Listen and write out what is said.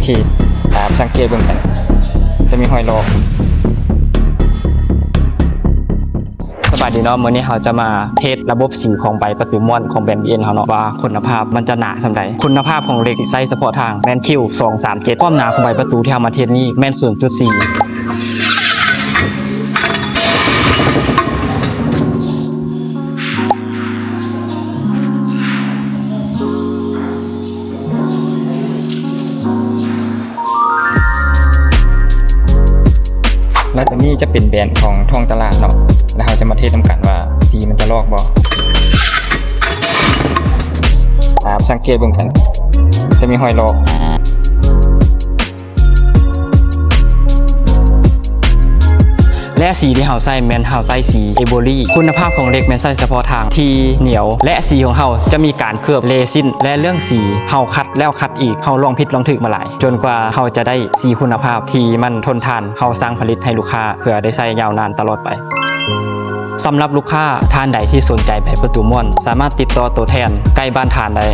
เคสังเกตเบิ่งกันจะมีหอยลอกสบายดีเนาะมื้อนี้เราจะมาเทสระบบสีของใบประตูม่วนของแบรนด์ BN เฮาเนาะว่าคุณภาพมันจะหนาส่ำใดคุณภาพของเหล็กที่ใช้เฉพาะทางแม่น Q237 ความหนาของใบประตูที่เฮามาเทสนี้แม่น 0.4แล้วตัวนี้จะเป็นแบรนด์ของท้องตลาดเนาะแล้วเราจะมาเทสนำกันว่าสีมันจะลอกบ่สังเกตเบิ่งกันจะมีหอยลอกและสีที่เราใส่แม่นเราใส่สีเอโบลี่คุณภาพของเหล็กแม่นใส่เฉพาะทางที่เหนียวและสีของเราจะมีการเคลือบเรซินและเรื่องสีเราคัดแล้วคัดอีกเราลองผิดลองถูกมาหลายจนกว่าเราจะได้สีคุณภาพที่มันทนทานเราสร้างผลิตให้ลูกค้าเพื่อได้ใช้ยาวนานตลอดไปสำหรับลูกค้าท่านใดที่สนใจใบประตูม่วนสามารถติดต่อตัวแทนใกล้บ้านท่านได้